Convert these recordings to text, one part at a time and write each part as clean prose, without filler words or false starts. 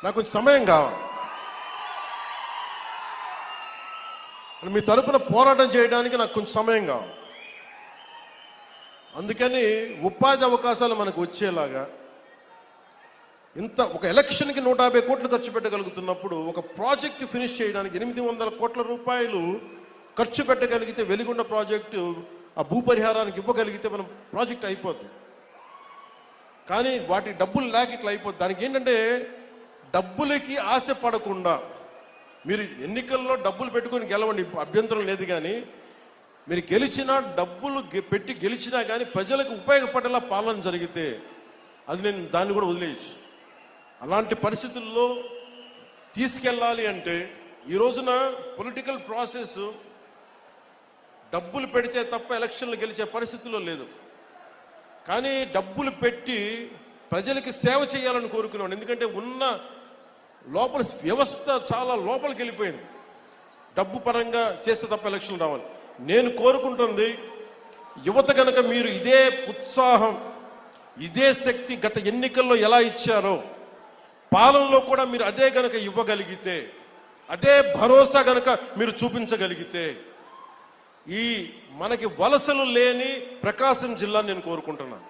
నాకు కొంచెం సమయం కావాలి. మీ తరపున పోరాటం చేయడానికి నాకు కొంచెం సమయం కావాలి. అందుకని ఉపాధి అవకాశాలు మనకు వచ్చేలాగా ఇంత ఒక ఎలక్షన్కి 150 కోట్లు ఖర్చు పెట్టగలుగుతున్నప్పుడు ఒక ప్రాజెక్టు ఫినిష్ చేయడానికి 800 కోట్ల రూపాయలు ఖర్చు పెట్టగలిగితే వెలిగొండ ప్రాజెక్టు ఆ భూపరిహారానికి ఇవ్వగలిగితే మనం ప్రాజెక్ట్ అయిపోద్ది. కానీ వాటి డబ్బులు లేక ఇట్లా అయిపోద్ది. దానికి ఏంటంటే డబ్బులకి ఆశ పడకుండా మీరు ఎన్నికల్లో డబ్బులు పెట్టుకొని గెలవండి, అభ్యంతరం లేదు. కానీ మీరు గెలిచినా డబ్బులు పెట్టి గెలిచినా కానీ ప్రజలకు ఉపయోగపడేలా పాలన జరిగితే అది నేను దాన్ని కూడా వదిలేసి అలాంటి పరిస్థితుల్లో తీసుకెళ్ళాలి అంటే ఈ రోజున పొలిటికల్ ప్రాసెస్ డబ్బులు పెడితే తప్ప ఎలక్షన్లు గెలిచే పరిస్థితుల్లో లేదు. కానీ డబ్బులు పెట్టి ప్రజలకి సేవ చేయాలని కోరుకున్నాను. ఎందుకంటే ఉన్న లోపల వ్యవస్థ చాలా లోపలికి వెళ్ళిపోయింది. డబ్బు పరంగా చేస్తే తప్ప ఎలక్షన్లు రావాలి. నేను కోరుకుంటుంది యువత కనుక మీరు ఇదే ఉత్సాహం, ఇదే శక్తి గత ఎన్నికల్లో ఎలా ఇచ్చారో పాలనలో కూడా మీరు అదే గనక ఇవ్వగలిగితే, అదే భరోసా గనక మీరు చూపించగలిగితే ఈ మనకి వలసలు లేని ప్రకాశం జిల్లా నేను కోరుకుంటున్నాను.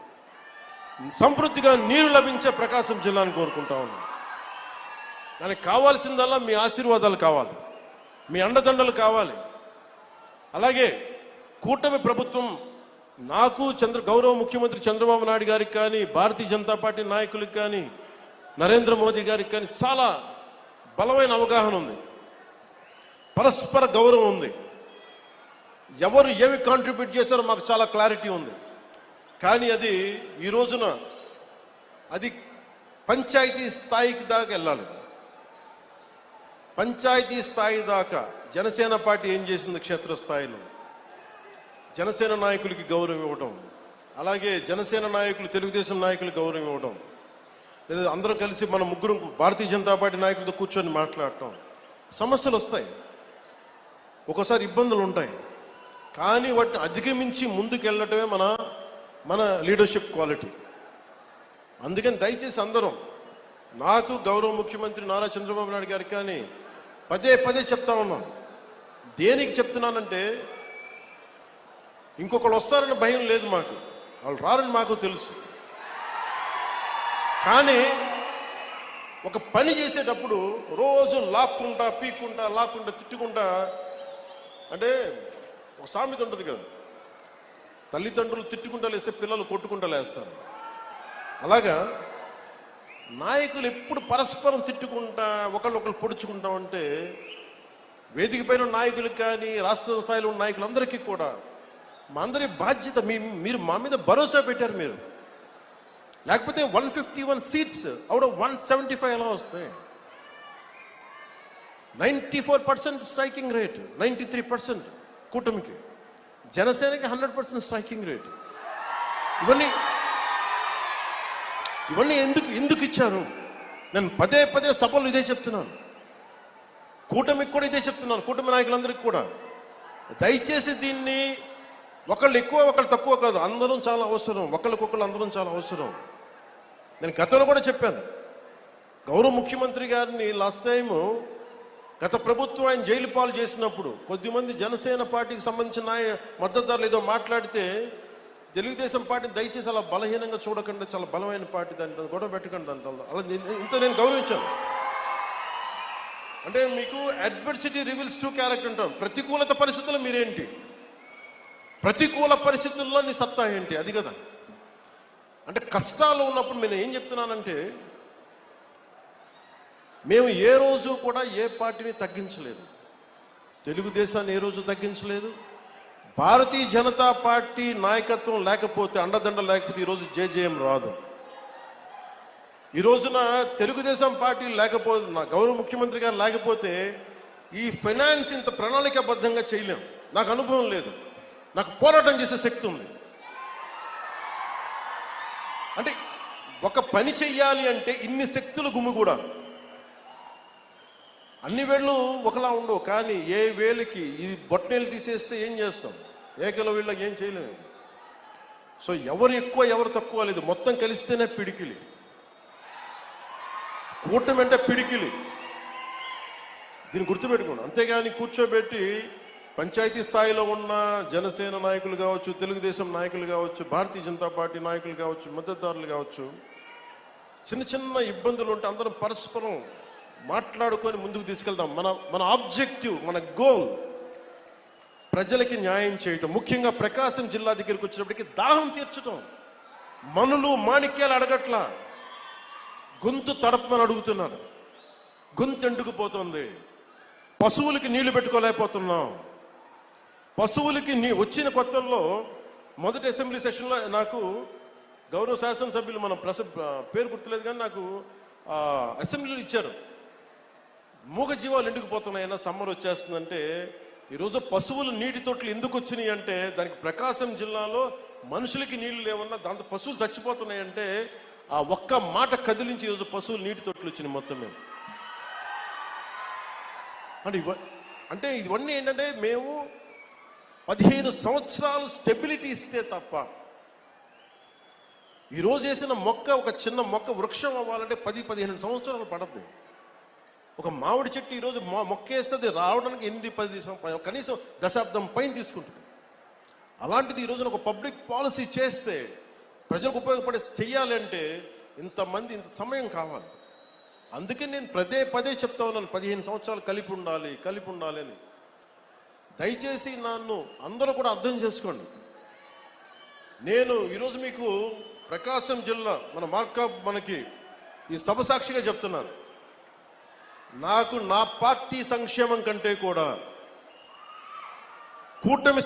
సమృద్ధిగా నీరు లభించే ప్రకాశం జిల్లాని కోరుకుంటా ఉన్నాను. దానికి కావాల్సిందల్లా మీ ఆశీర్వాదాలు కావాలి, మీ అండదండలు కావాలి. అలాగే కూటమి ప్రభుత్వం నాకు గౌరవ ముఖ్యమంత్రి చంద్రబాబు నాయుడు గారికి కానీ, భారతీయ జనతా పార్టీ నాయకులకు కానీ, నరేంద్ర మోదీ గారికి కానీ చాలా బలమైన అవగాహన ఉంది, పరస్పర గౌరవం ఉంది. ఎవరు ఏమి కాంట్రిబ్యూట్ చేశారో మాకు చాలా క్లారిటీ ఉంది. కానీ అది ఈ రోజున అది పంచాయతీ స్థాయికి దాకా వెళ్ళాలి. పంచాయతీ స్థాయి దాకా జనసేన పార్టీ ఏం చేసింది, క్షేత్రస్థాయిలో జనసేన నాయకులకి గౌరవం ఇవ్వటం, అలాగే జనసేన నాయకులు తెలుగుదేశం నాయకులకు గౌరవం ఇవ్వటం, లేదా అందరం కలిసి మన ముగ్గురు భారతీయ జనతా పార్టీ నాయకులతో కూర్చొని మాట్లాడటం. సమస్యలు వస్తాయి, ఒక్కోసారి ఇబ్బందులు ఉంటాయి. కానీ వాటిని అధిగమించి ముందుకు వెళ్ళటమే మన లీడర్షిప్ క్వాలిటీ. అందుకని దయచేసి అందరం, నాకు గౌరవ ముఖ్యమంత్రి నారా చంద్రబాబు నాయుడు గారికి కానీ పదే పదే చెప్తా ఉన్నాను. దేనికి చెప్తున్నానంటే ఇంకొకళ్ళు వస్తారని భయం లేదు మాకు, వాళ్ళు రారని మాకు తెలుసు. కానీ ఒక పని చేసేటప్పుడు రోజు లాక్కుంటా పీక్కుంటా లాక్కుంటా తిట్టుకుంటా, అంటే ఒక సామెత ఉంటుంది కదా, తల్లిదండ్రులు తిట్టుకుంటా లేస్తే పిల్లలు కొట్టుకుంటా లేస్తారు. అలాగా నాయకులు ఎప్పుడు పరస్పరం తిట్టుకుంటా ఒకళ్ళొకళ్ళు పొడుచుకుంటా ఉంటే వేదిక పైన నాయకులకు కానీ రాష్ట్ర స్థాయిలో ఉన్న నాయకులందరికీ కూడా మా అందరి బాధ్యత, మీరు మా మీద భరోసా పెట్టారు. మీరు లేకపోతే 151 సీట్స్ అవుట్ ఆఫ్ 175 ఎలా వస్తాయి? 94% స్ట్రైకింగ్ రేట్, 93% కూటమికి, జనసేనకి 100% స్ట్రైకింగ్ రేట్. ఇవన్నీ ఎందుకు ఇచ్చారు? నేను పదే పదే సభలు ఇదే చెప్తున్నాను, కూటమికి కూడా ఇదే చెప్తున్నాను, కూటమి నాయకులందరికీ కూడా. దయచేసి దీన్ని ఒకళ్ళు ఎక్కువ ఒకళ్ళు తక్కువ కాదు, అందరం చాలా అవసరం, ఒకళ్ళకొకళ్ళు అందరం చాలా అవసరం. నేను గతంలో కూడా చెప్పాను, గౌరవ ముఖ్యమంత్రి గారిని లాస్ట్ టైము గత ప్రభుత్వం ఆయన జైలు పాలు చేసినప్పుడు కొద్దిమంది జనసేన పార్టీకి సంబంధించిన మద్దతుదారులు ఏదో మాట్లాడితే తెలుగుదేశం పార్టీని దయచేసి అలా బలహీనంగా చూడకుండా, చాలా బలమైన పార్టీ, దాన్ని గొడవ పెట్టకండి, దాంట్లో అలా ఇంత నేను గౌరవించాను. అంటే మీకు అడ్వర్సిటీ రివీల్స్ ట్రూ క్యారెక్టర్ అంటాం. ప్రతికూలత పరిస్థితుల్లో మీరేంటి, ప్రతికూల పరిస్థితుల్లో నీ సత్తా ఏంటి, అది కదా. అంటే కష్టాలు ఉన్నప్పుడు నేను ఏం చెప్తున్నానంటే, మేము ఏ రోజు కూడా ఏ పార్టీని తగ్గించలేదు, తెలుగుదేశాన్ని ఏ రోజు తగ్గించలేదు. భారతీయ జనతా పార్టీ నాయకత్వం లేకపోతే, అండదండ లేకపోతే ఈరోజు జేజేఎం రాదు. ఈ రోజున తెలుగుదేశం పార్టీ లేకపోతే, నా గౌరవ ముఖ్యమంత్రి గారు లేకపోతే ఈ ఫైనాన్స్ ఇంత ప్రణాళికాబద్ధంగా చేయలేం. నాకు అనుభవం లేదు, నాకు పోరాటం చేసే శక్తి ఉంది. అంటే ఒక పని చెయ్యాలి అంటే ఇన్ని శక్తులు గుమిగూడా. అన్ని వేళ్ళు ఒకలా ఉండవు, కానీ ఏ వేలికి ఈ బొట్టనేలు తీసేస్తే ఏం చేస్తాం, ఏకల వీళ్ళకి ఏం చేయలేము. సో ఎవరు ఎక్కువ ఎవరు తక్కువ లేదు, మొత్తం కలిస్తేనే పిడికిలి. కూటమి అంటే పిడికిలి, దీన్ని గుర్తుపెట్టుకోండి. అంతేగాని కూర్చోబెట్టి పంచాయతీ స్థాయిలో ఉన్న జనసేన నాయకులు కావచ్చు, తెలుగుదేశం నాయకులు కావచ్చు, భారతీయ జనతా పార్టీ నాయకులు కావచ్చు, మద్దతుదారులు కావచ్చు, చిన్న చిన్న ఇబ్బందులు ఉంటే అందరం పరస్పరం మాట్లాడుకొని ముందుకు తీసుకెళ్దాం. మన ఆబ్జెక్టివ్, మన గోల్ ప్రజలకి న్యాయం చేయటం. ముఖ్యంగా ప్రకాశం జిల్లా దగ్గరికి వచ్చినప్పటికీ దాహం తీర్చడం. మనులు మాణిక్యాలు అడగట్లా, గొంతు తడపమని అడుగుతున్నారు. గొంతు ఎండుకుపోతుంది. పశువులకి నీళ్లు పెట్టుకోలేకపోతున్నాం. పశువులకి వచ్చిన కొత్తల్లో మొదటి అసెంబ్లీ సెషన్లో నాకు గౌరవ శాసనసభ్యులు, మన పేరు గుర్తులేదు కానీ నాకు అసెంబ్లీలో ఇచ్చారు. మూగజీవాలు ఎండుకుపోతున్నాయన్నా సమ్మర్ వచ్చేస్తుందంటే, ఈరోజు పశువులు నీటి తొట్లు ఎందుకు వచ్చినాయి అంటే దానికి ప్రకాశం జిల్లాలో మనుషులకి నీళ్లు లేవన్నా దాంతో పశువులు చచ్చిపోతున్నాయంటే ఆ ఒక్క మాట కదిలించి ఈరోజు పశువులు నీటి తొట్లు వచ్చినాయి మొత్తం మేము. అంటే ఇవన్నీ ఏంటంటే మేము 15 సంవత్సరాలు స్టెబిలిటీ ఇస్తే తప్ప, ఈరోజు వేసిన మొక్క, ఒక చిన్న మొక్క వృక్షం అవ్వాలంటే 10-15 సంవత్సరాలు పడద్దు. ఒక మామిడి చెట్టు ఈరోజు మొక్క వేస్తుంది రావడానికి 8-10 కనీసం దశాబ్దం పైన తీసుకుంటుంది. అలాంటిది ఈరోజున ఒక పబ్లిక్ పాలసీ చేస్తే, ప్రజలకు ఉపయోగపడే చెయ్యాలంటే ఇంతమంది, ఇంత సమయం కావాలి. అందుకే నేను పదే చెప్తా ఉన్నాను, 15 సంవత్సరాలు కలిపి ఉండాలి అని. దయచేసి నన్ను అందరూ కూడా అర్థం చేసుకోండి. నేను ఈరోజు మీకు ప్రకాశం జిల్లా మనకి ఈ సభ సాక్షిగా చెప్తున్నాను, నాకు నా పార్టీ సంక్షేమం కంటే కూడా కూటమి